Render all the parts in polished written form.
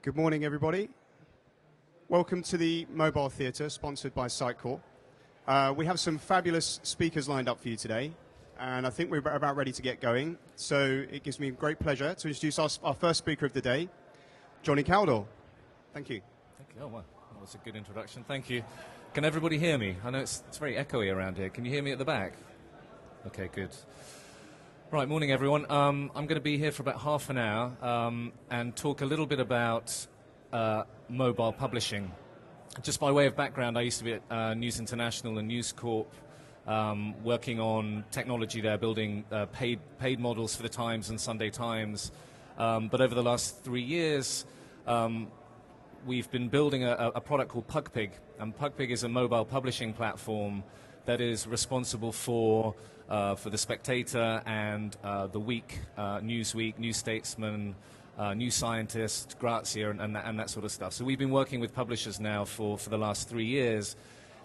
Good morning, everybody. Welcome to the Mobile Theatre, sponsored by Sitecore. We have some fabulous speakers lined up for you today, and I think we're about ready to get going. So it gives me great pleasure to introduce our first speaker of the day, Jonny Kaldor. Thank you. Thank you. Oh, wow. That was a good introduction. Thank you. Can everybody hear me? I know it's very echoey around here. Can you hear me at the back? Okay, good. Right, morning everyone. I'm going to be here for about half an hour and talk a little bit about mobile publishing. Just by way of background, I used to be at News International and News Corp, working on technology there, building paid models for the Times and Sunday Times. But over the last 3 years, we've been building a product called PugPig, and PugPig is a mobile publishing platform that is responsible for The Spectator and The Week, Newsweek, New Statesman, New Scientist, Grazia, and that sort of stuff. So we've been working with publishers now for the last 3 years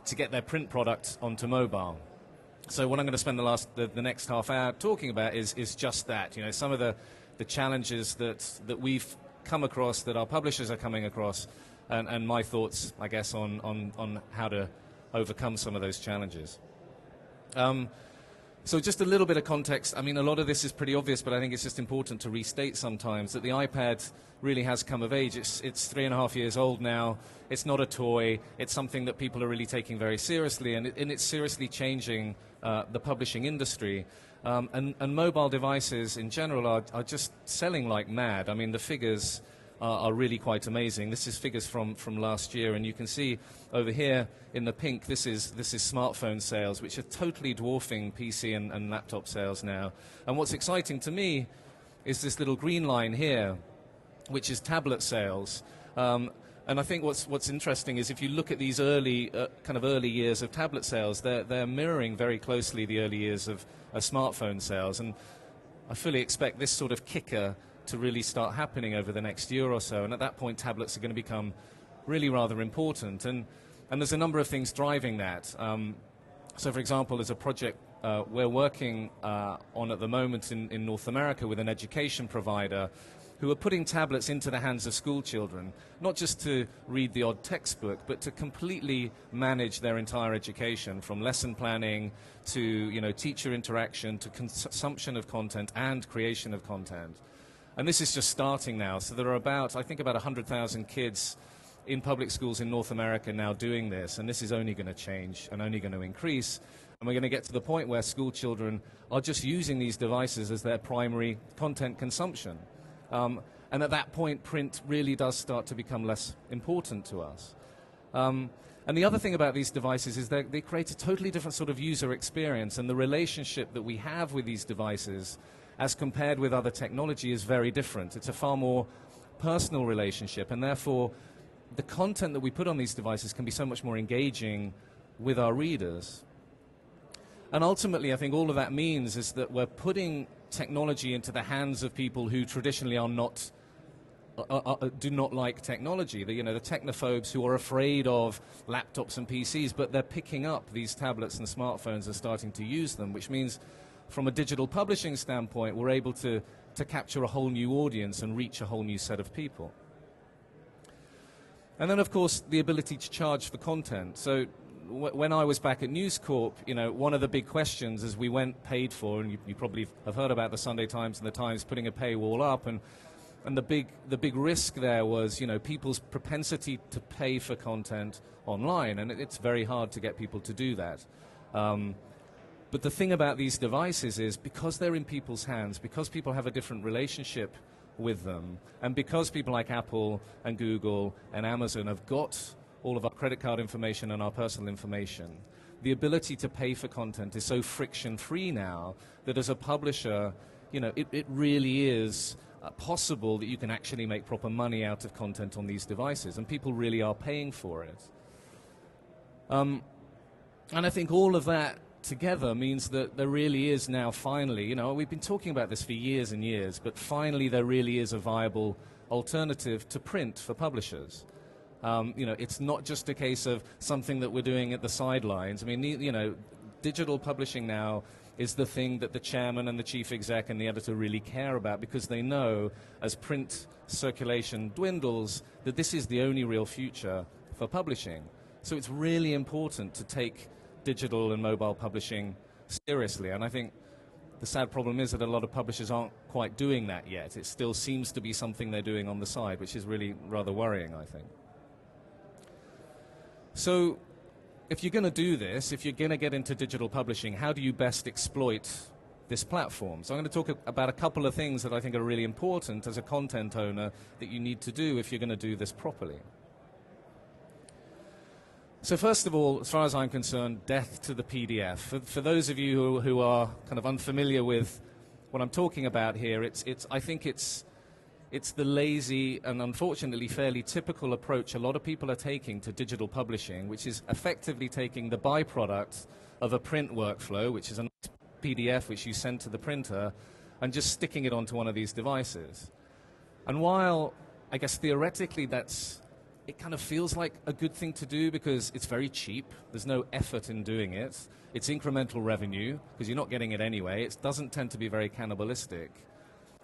to get their print product onto mobile. So what I'm going to spend the next half hour talking about is just that. You know, some of the challenges that we've come across, that our publishers are coming across, and my thoughts, I guess, on how to overcome some of those challenges. So just a little bit of context. I mean, a lot of this is pretty obvious, but I think it's just important to restate sometimes that the iPad really has come of age. It's 3.5 years old now. It's not a toy. It's something that people are really taking very seriously, and it's seriously changing the publishing industry. And mobile devices in general are just selling like mad. I mean, the figures are really quite amazing. This is figures from last year, and you can see over here in the pink, this is smartphone sales, which are totally dwarfing PC and laptop sales now. And what's exciting to me is this little green line here, which is tablet sales. And I think what's interesting is if you look at these early years of tablet sales, they're mirroring very closely the early years of smartphone sales. And I fully expect this sort of kicker to really start happening over the next year or so, and at that point tablets are going to become really rather important, and there's a number of things driving that. So for example, there's a project we're working on at the moment in North America with an education provider who are putting tablets into the hands of school children, not just to read the odd textbook, but to completely manage their entire education, from lesson planning to, you know, teacher interaction to consumption of content and creation of content. And this is just starting now. So there are I think about 100,000 kids in public schools in North America now doing this, and this is only going to change and only going to increase. And we're going to get to the point where school children are just using these devices as their primary content consumption. And at that point, print really does start to become less important to us. And the other thing about these devices is that they create a totally different sort of user experience, and the relationship that we have with these devices as compared with other technology is very different. It's a far more personal relationship, and therefore the content that we put on these devices can be so much more engaging with our readers. And ultimately, I think all of that means is that we're putting technology into the hands of people who traditionally are not, do not like technology. The technophobes who are afraid of laptops and PCs, but they're picking up these tablets and smartphones and starting to use them, which means from a digital publishing standpoint, we're able to capture a whole new audience and reach a whole new set of people. And then, of course, the ability to charge for content. So when I was back at News Corp, you know, one of the big questions as we went paid for, and you probably have heard about the Sunday Times and the Times putting a paywall up, and the big risk there was, you know, people's propensity to pay for content online, and it's very hard to get people to do that. But the thing about these devices is, because they're in people's hands, because people have a different relationship with them, and because people like Apple and Google and Amazon have got all of our credit card information and our personal information, the ability to pay for content is so friction-free now that as a publisher, you know, it really is possible that you can actually make proper money out of content on these devices, and people really are paying for it. And I think all of that together means that there really is now finally, you know, we've been talking about this for years and years, but finally there really is a viable alternative to print for publishers. You know, it's not just a case of something that we're doing at the sidelines. I mean, you know, digital publishing now is the thing that the chairman and the chief exec and the editor really care about, because they know as print circulation dwindles that this is the only real future for publishing. So it's really important to take digital and mobile publishing seriously, and I think the sad problem is that a lot of publishers aren't quite doing that yet. It still seems to be something they're doing on the side, which is really rather worrying, I think. So if you're going to do this, if you're going to get into digital publishing, how do you best exploit this platform? So I'm going to talk about a couple of things that I think are really important as a content owner that you need to do if you're going to do this properly. So first of all, as far as I'm concerned, death to the PDF. For those of you who are kind of unfamiliar with what I'm talking about here, I think it's the lazy and unfortunately fairly typical approach a lot of people are taking to digital publishing, which is effectively taking the byproduct of a print workflow, which is a PDF which you send to the printer, and just sticking it onto one of these devices. And while I guess theoretically it kind of feels like a good thing to do because it's very cheap, there's no effort in doing it, it's incremental revenue because you're not getting it anyway, it doesn't tend to be very cannibalistic.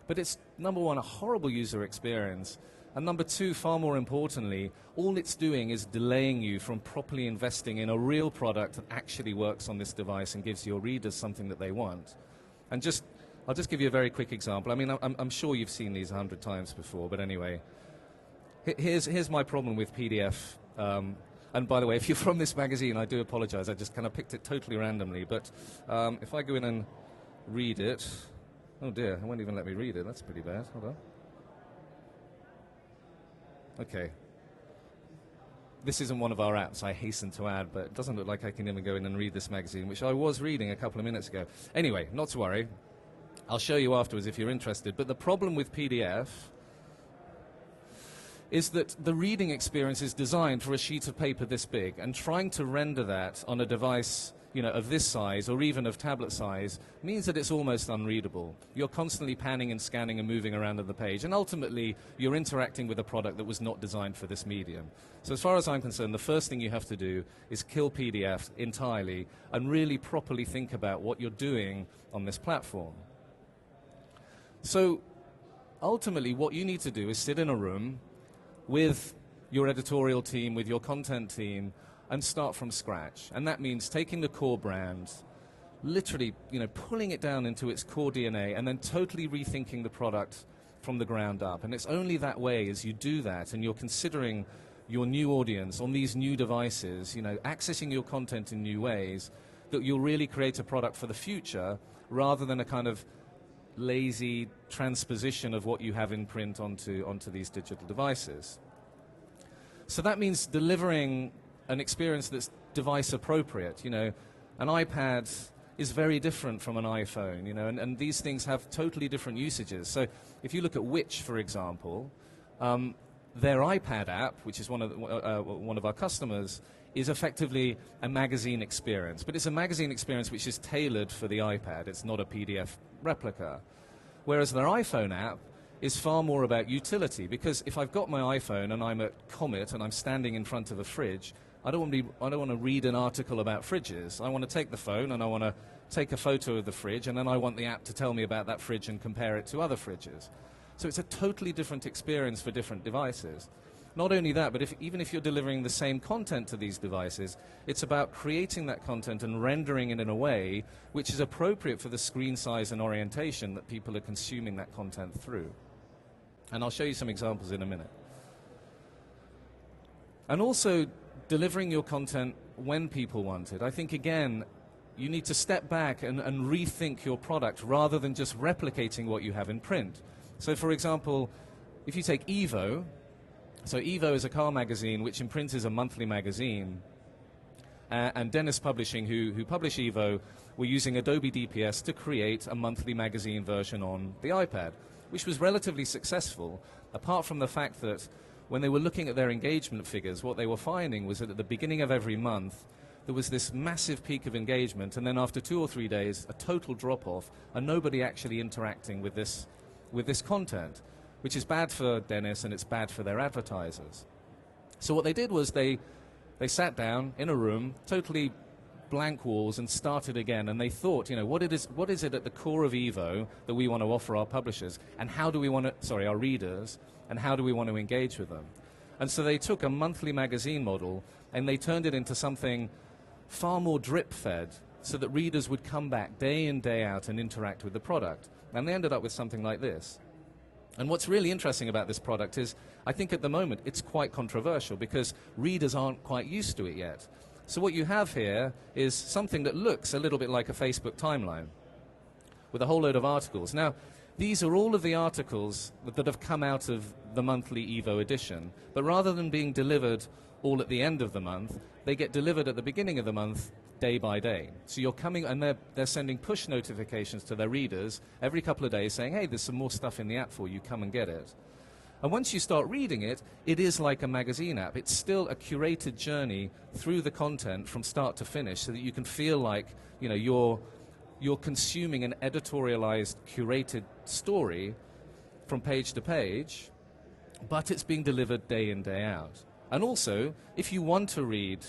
But it's, number one, a horrible user experience, and number two, far more importantly, all it's doing is delaying you from properly investing in a real product that actually works on this device and gives your readers something that they want. And I'll just give you a very quick example. I mean, I'm sure you've seen these 100 times before, but anyway. Here's my problem with PDF. And by the way, if you're from this magazine, I do apologize. I just kind of picked it totally randomly. But if I go in and read it, oh dear, it won't even let me read it. That's pretty bad. Hold on. Okay. This isn't one of our apps, I hasten to add, but it doesn't look like I can even go in and read this magazine, which I was reading a couple of minutes ago. Anyway, not to worry. I'll show you afterwards if you're interested. But the problem with PDF is that the reading experience is designed for a sheet of paper this big, and trying to render that on a device, you know, of this size or even of tablet size means that it's almost unreadable. You're constantly panning and scanning and moving around on the page, and ultimately you're interacting with a product that was not designed for this medium. So as far as I'm concerned, the first thing you have to do is kill PDF entirely and really properly think about what you're doing on this platform. So ultimately what you need to do is sit in a room with your editorial team, with your content team, and start from scratch. And that means taking the core brand, literally, you know, pulling it down into its core DNA, and then totally rethinking the product from the ground up. And it's only that way, as you do that, and you're considering your new audience on these new devices, you know, accessing your content in new ways, that you'll really create a product for the future, rather than a kind of lazy transposition of what you have in print onto these digital devices. So that means delivering an experience that's device appropriate. You know, an iPad is very different from an iPhone, you know, and these things have totally different usages. So if you look at Which, for example, their iPad app, which is one of our customers, is effectively a magazine experience. But it's a magazine experience which is tailored for the iPad. It's not a PDF replica. Whereas their iPhone app is far more about utility, because if I've got my iPhone and I'm at Comet and I'm standing in front of a fridge, I don't want to read an article about fridges. I want to take the phone and I want to take a photo of the fridge, and then I want the app to tell me about that fridge and compare it to other fridges. So it's a totally different experience for different devices. Not only that, but even if you're delivering the same content to these devices, it's about creating that content and rendering it in a way which is appropriate for the screen size and orientation that people are consuming that content through. And I'll show you some examples in a minute. And also delivering your content when people want it. I think, again, you need to step back and rethink your product rather than just replicating what you have in print. So, for example, if you take Evo, so Evo is a car magazine which in print is a monthly magazine, and Dennis Publishing, who publish Evo, were using Adobe DPS to create a monthly magazine version on the iPad, which was relatively successful, apart from the fact that when they were looking at their engagement figures, what they were finding was that at the beginning of every month, there was this massive peak of engagement, and then after 2 or 3 days, a total drop-off, and nobody actually interacting with this content, which is bad for Dennis and it's bad for their advertisers. So what they did was they sat down in a room, totally blank walls and started again, and they thought, what is it at the core of Evo that we want to offer our publishers, and how do we want to, sorry, our readers, and how do we want to engage with them? And so they took a monthly magazine model and they turned it into something far more drip-fed, so that readers would come back day in, day out and interact with the product. And they ended up with something like this. And what's really interesting about this product is, I think at the moment it's quite controversial because readers aren't quite used to it yet. So what you have here is something that looks a little bit like a Facebook timeline with a whole load of articles. Now, these are all of the articles that have come out of the monthly Evo edition, but rather than being delivered all at the end of the month, they get delivered at the beginning of the month, day by day. So you're coming, and they're sending push notifications to their readers every couple of days saying, hey, there's some more stuff in the app for you, come and get it. And once you start reading it, it is like a magazine app. It's still a curated journey through the content from start to finish, so that you can feel like you're consuming an editorialized, curated story from page to page, but it's being delivered day in, day out. And also, if you want to read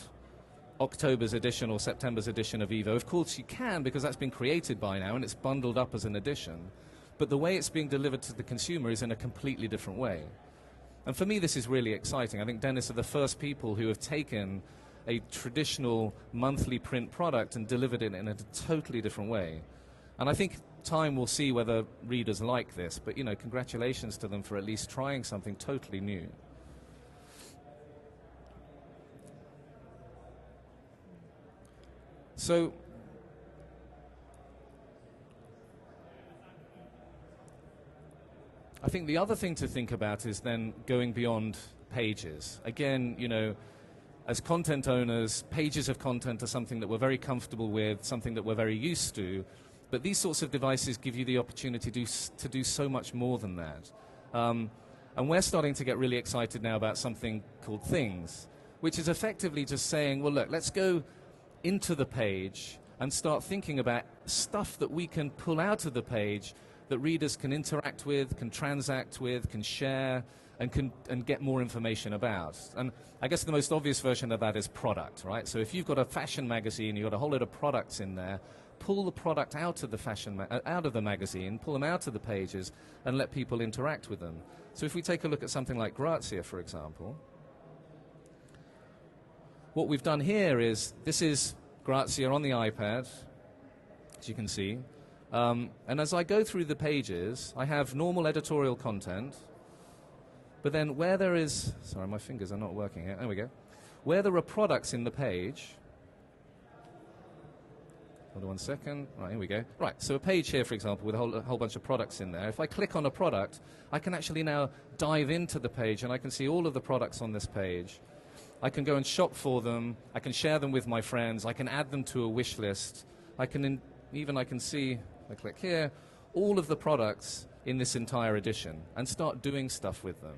October's edition or September's edition of Evo, of course you can, because that's been created by now and it's bundled up as an edition. But the way it's being delivered to the consumer is in a completely different way. And for me, this is really exciting. I think Dennis are the first people who have taken a traditional monthly print product and delivered it in a totally different way. And I think time will see whether readers like this, but congratulations to them for at least trying something totally new. So, I think the other thing to think about is then going beyond pages. Again, as content owners, pages of content are something that we're very comfortable with, something that we're very used to, but these sorts of devices give you the opportunity to do so much more than that. And we're starting to get really excited now about something called Things, which is effectively just saying, well, look, let's go into the page and start thinking about stuff that we can pull out of the page that readers can interact with, can transact with, can share, and get more information about. And I guess the most obvious version of that is product, right? So if you've got a fashion magazine, you've got a whole load of products in there, pull the product out of the out of the magazine, pull them out of the pages, and let people interact with them. So if we take a look at something like Grazia, for example, what we've done here is, this is Grazia on the iPad, as you can see. And as I go through the pages, I have normal editorial content, but then where there is, sorry, my fingers are not working here, there we go. Where there are products in the page, hold on 1 second, right, here we go. Right, so a page here, for example, with a whole bunch of products in there. If I click on a product, I can actually now dive into the page and I can see all of the products on this page. I can go and shop for them, I can share them with my friends, I can add them to a wish list, I can see, if I click here, all of the products in this entire edition and start doing stuff with them.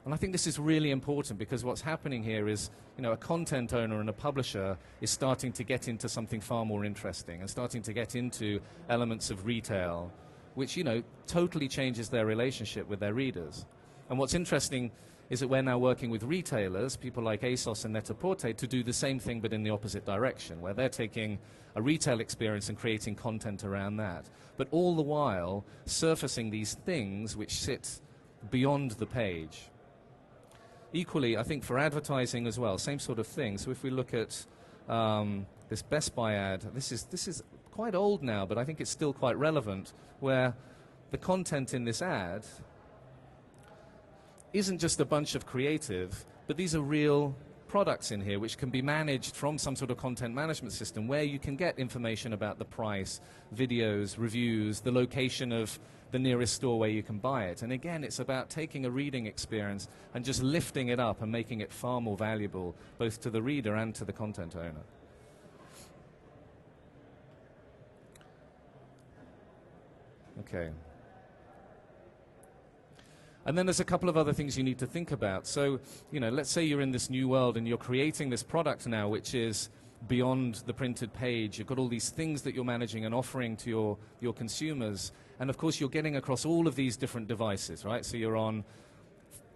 And I think this is really important, because what's happening here is, a content owner and a publisher is starting to get into something far more interesting and starting to get into elements of retail, which, totally changes their relationship with their readers. And what's interesting is that we're now working with retailers, people like ASOS and Net-a-Porter, to do the same thing but in the opposite direction, where they're taking a retail experience and creating content around that, but all the while surfacing these things which sit beyond the page. Equally, I think for advertising as well, same sort of thing. So if we look at this Best Buy ad, this is quite old now, but I think it's still quite relevant, where the content in this ad isn't just a bunch of creative, but these are real products in here which can be managed from some sort of content management system, where you can get information about the price, videos, reviews, the location of the nearest store where you can buy it. And again, it's about taking a reading experience and just lifting it up and making it far more valuable, both to the reader and to the content owner. Okay. And then there's a couple of other things you need to think about. So, let's say you're in this new world and you're creating this product now which is beyond the printed page. You've got all these things that you're managing and offering to your consumers. And of course, you're getting across all of these different devices, right? So you're on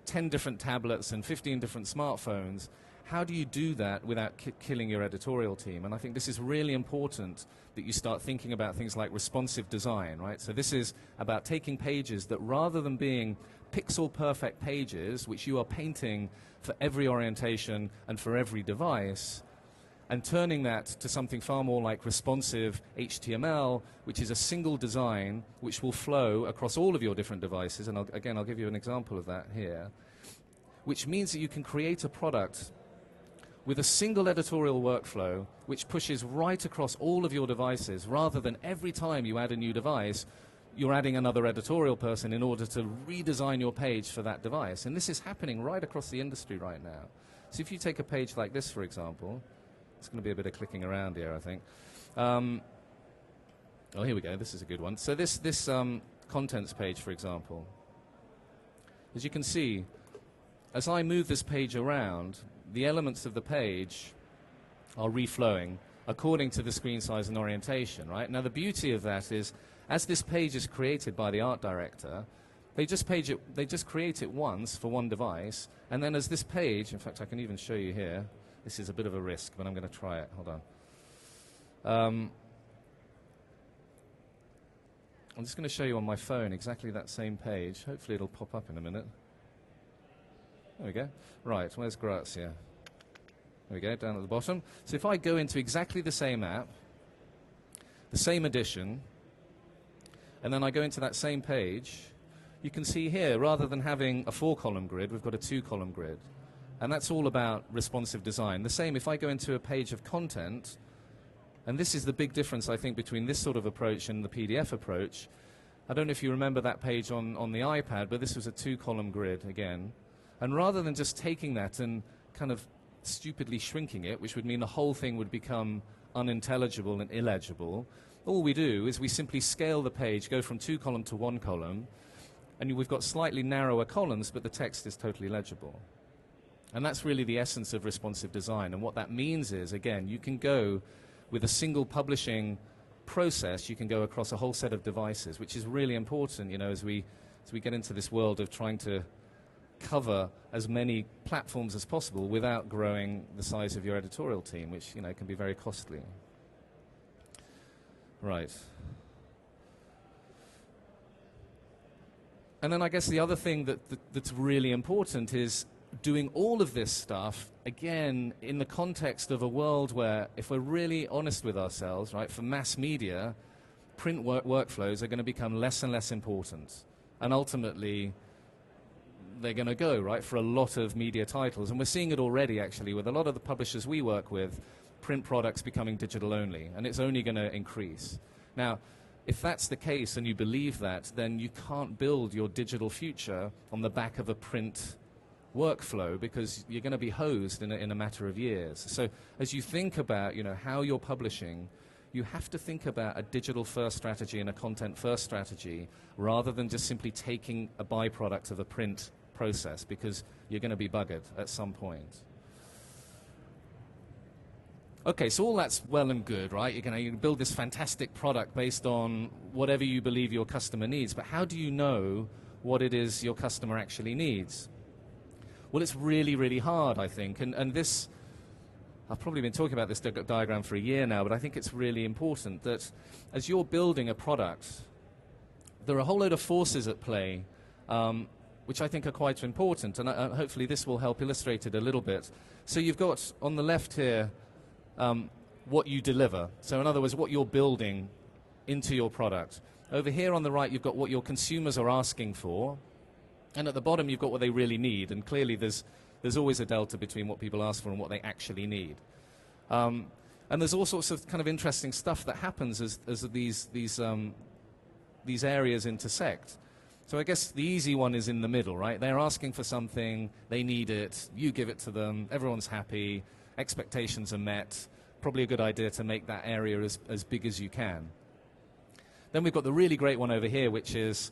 10 different tablets and 15 different smartphones. how do you do that without killing your editorial team? And I think this is really important that you start thinking about things like responsive design, right? So this is about taking pages that, rather than being pixel perfect pages, which you are painting for every orientation and for every device, and turning that to something far more like responsive HTML, which is a single design which will flow across all of your different devices. And I'll give you an example of that here, which means that you can create a product with a single editorial workflow which pushes right across all of your devices, rather than every time you add a new device, you're adding another editorial person in order to redesign your page for that device. And this is happening right across the industry right now. So if you take a page like this, for example, it's going to be a bit of clicking around here, I think. Oh, here we go. This is a good one. So this contents page, for example, as you can see, as I move this page around, the elements of the page are reflowing according to the screen size and orientation, right? Now, the beauty of that is, as this page is created by the art director, they just create it once for one device, and then as this page, in fact, I can even show you here. This is a bit of a risk, but I'm going to try it. Hold on. I'm just going to show you on my phone exactly that same page. Hopefully it'll pop up in a minute. There we go. Right, where's Grazia? There we go, down at the bottom. So if I go into exactly the same app, the same edition, and then I go into that same page, you can see here, rather than having a 4-column grid, we've got a 2-column grid. And that's all about responsive design. The same if I go into a page of content, and this is the big difference, I think, between this sort of approach and the PDF approach. I don't know if you remember that page on the iPad, but this was a 2-column grid again. And rather than just taking that and kind of stupidly shrinking it, which would mean the whole thing would become unintelligible and illegible, all we do is we simply scale the page, go from 2-column to 1-column, and we've got slightly narrower columns, but the text is totally legible. And that's really the essence of responsive design. And what that means is, again, you can go with a single publishing process, you can go across a whole set of devices, which is really important, you know, as we get into this world of trying to cover as many platforms as possible without growing the size of your editorial team, which, you know, can be very costly. Right. And then I guess the other thing that's really important is doing all of this stuff, again, in the context of a world where, if we're really honest with ourselves, right, for mass media, print workflows are going to become less and less important. And ultimately, they're going to go, right, for a lot of media titles. And we're seeing it already, actually, with a lot of the publishers we work with, print products becoming digital only. And it's only going to increase. Now, if that's the case and you believe that, then you can't build your digital future on the back of a print workflow, because you're going to be hosed in a matter of years. So as you think about, you know, how you're publishing, you have to think about a digital-first strategy and a content-first strategy, rather than just simply taking a byproduct of a print process, because you're going to be buggered at some point. Okay, so all that's well and good, right? You can build this fantastic product based on whatever you believe your customer needs, but how do you know what it is your customer actually needs? Well, it's really, really hard, I think, and this, I've probably been talking about this diagram for a year now, but I think it's really important that as you're building a product, there are a whole load of forces at play, which I think are quite important, and hopefully this will help illustrate it a little bit. So you've got on the left here what you deliver. So in other words, what you're building into your product. Over here on the right, you've got what your consumers are asking for. And at the bottom, you've got what they really need. And clearly, there's always a delta between what people ask for and what they actually need. And there's all sorts of kind of interesting stuff that happens as these areas intersect. So I guess the easy one is in the middle, right? They're asking for something, they need it, you give it to them, everyone's happy, expectations are met. Probably a good idea to make that area as big as you can. Then we've got the really great one over here, which is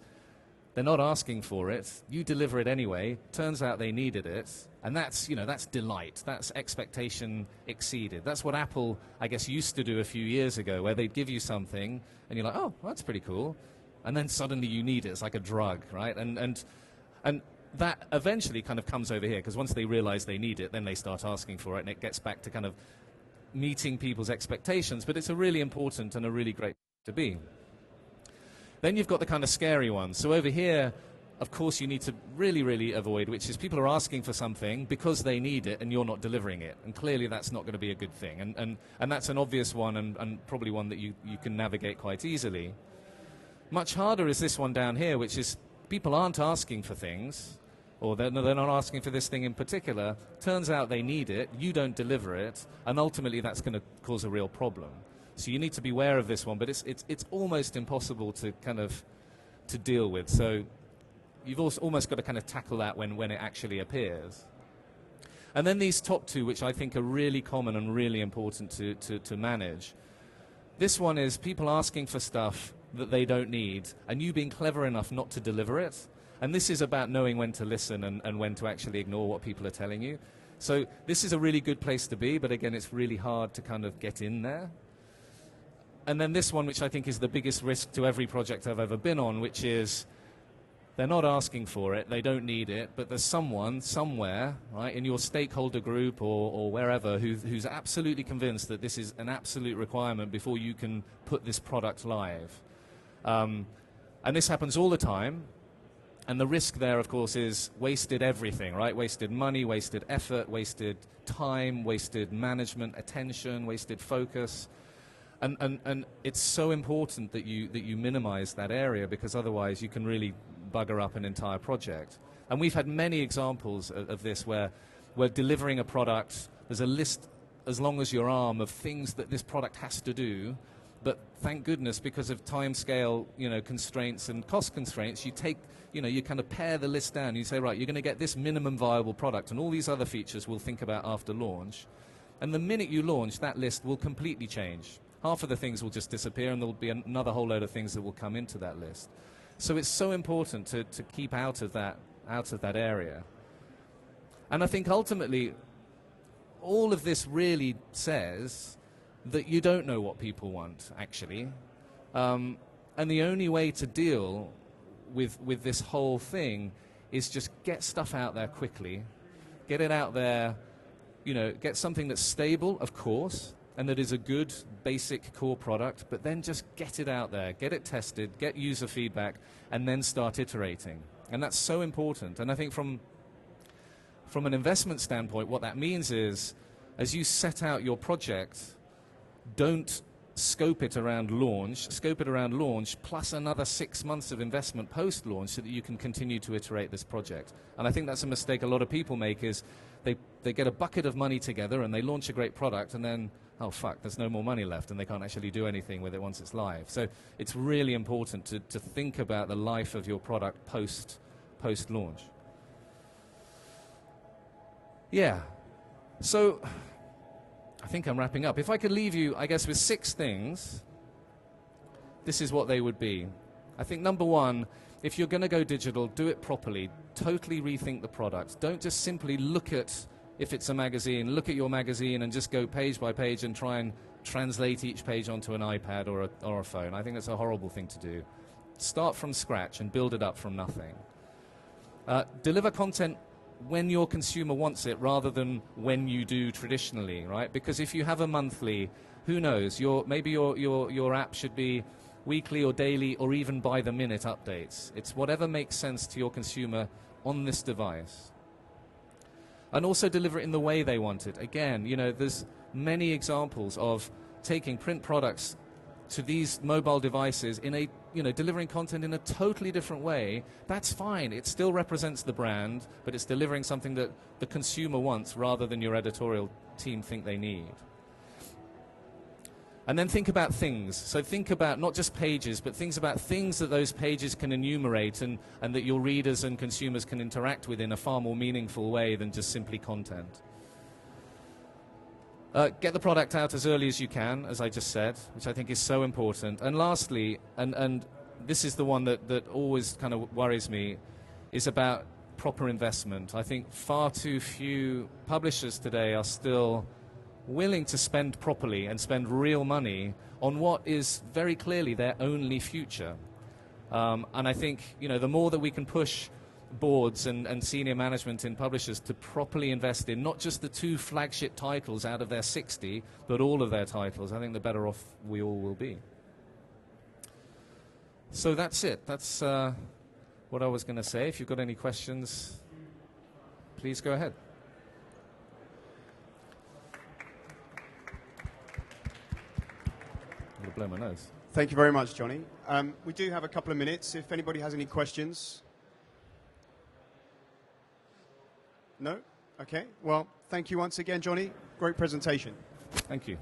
they're not asking for it, you deliver it anyway, turns out they needed it, and that's, you know, that's delight, that's expectation exceeded. That's what Apple, I guess, used to do a few years ago, where they'd give you something, and you're like, oh, well, that's pretty cool, and then suddenly you need it. It's like a drug, right? And that eventually kind of comes over here, because once they realize they need it, then they start asking for it, and it gets back to kind of meeting people's expectations. But it's a really important and a really great to be. Then you've got the kind of scary ones. So over here, of course, you need to really, really avoid, which is people are asking for something because they need it and you're not delivering it. And clearly that's not going to be a good thing. And that's an obvious one, and probably one that you can navigate quite easily. Much harder is this one down here, which is people aren't asking for things, or they're not asking for this thing in particular. Turns out they need it, you don't deliver it, and ultimately that's going to cause a real problem. So you need to be aware of this one, but it's almost impossible to kind of to deal with. So you've also almost got to kind of tackle that when it actually appears. And then these top two, which I think are really common and really important to manage. This one is people asking for stuff that they don't need, and you being clever enough not to deliver it. And this is about knowing when to listen and when to actually ignore what people are telling you. So this is a really good place to be, but again, it's really hard to kind of get in there. And then this one, which I think is the biggest risk to every project I've ever been on, which is they're not asking for it, they don't need it, but there's someone, somewhere, right, in your stakeholder group or wherever who's absolutely convinced that this is an absolute requirement before you can put this product live. And this happens all the time. And the risk there, of course, is wasted everything, right? Wasted money, wasted effort, wasted time, wasted management, attention, wasted focus. And it's so important that you minimize that area, because otherwise you can really bugger up an entire project. And we've had many examples of this where we're delivering a product, there's a list as long as your arm of things that this product has to do, but thank goodness, because of time scale, constraints and cost constraints, you take, you kind of pare the list down. You say, right, you're going to get this minimum viable product, and all these other features we'll think about after launch. And the minute you launch, that list will completely change. Half of the things will just disappear, and there'll be another whole load of things that will come into that list. So it's so important to keep out of that area. And I think ultimately, all of this really says that you don't know what people want, actually. And the only way to deal with this whole thing is just get stuff out there quickly, get it out there, get something that's stable, of course, and that is a good basic core product, but then just get it out there, get it tested, get user feedback, and then start iterating. And that's so important. And I think from an investment standpoint, what that means is, as you set out your project, don't scope it around launch plus another 6 months of investment post-launch so that you can continue to iterate this project. And I think that's a mistake a lot of people make, is they get a bucket of money together and they launch a great product, and then, oh fuck, there's no more money left, and they can't actually do anything with it once it's live. So it's really important to think about the life of your product post-launch. Yeah. So I think I'm wrapping up. If I could leave you, I guess, with 6 things, this is what they would be. I think number 1, if you're going to go digital, do it properly. Totally rethink the product. Don't just simply look at, if it's a magazine, look at your magazine and just go page by page and try and translate each page onto an iPad or a phone. I think that's a horrible thing to do. Start from scratch and build it up from nothing. Deliver content when your consumer wants it rather than when you do traditionally, right? Because if you have a monthly, who knows, maybe your app should be weekly or daily or even by the minute updates. It's whatever makes sense to your consumer on this device. And also deliver it in the way they want it. Again, there's many examples of taking print products to these mobile devices in a, delivering content in a totally different way. That's fine. It still represents the brand, but it's delivering something that the consumer wants rather than your editorial team think they need. And then think about things. So think about not just pages, but about things that those pages can enumerate and that your readers and consumers can interact with in a far more meaningful way than just simply content. Get the product out as early as you can, as I just said, which I think is so important. And lastly, and this is the one that always kind of worries me, is about proper investment. I think far too few publishers today are still willing to spend properly and spend real money on what is very clearly their only future. And I think, the more that we can push boards and senior management in publishers to properly invest in not just the 2 flagship titles out of their 60, but all of their titles, I think the better off we all will be. So that's it. That's what I was going to say. If you've got any questions, please go ahead. I'm going to blow my nose. Thank you very much, Jonny. We do have a couple of minutes. If anybody has any questions. No? Okay. Well, thank you once again, Jonny. Great presentation. Thank you.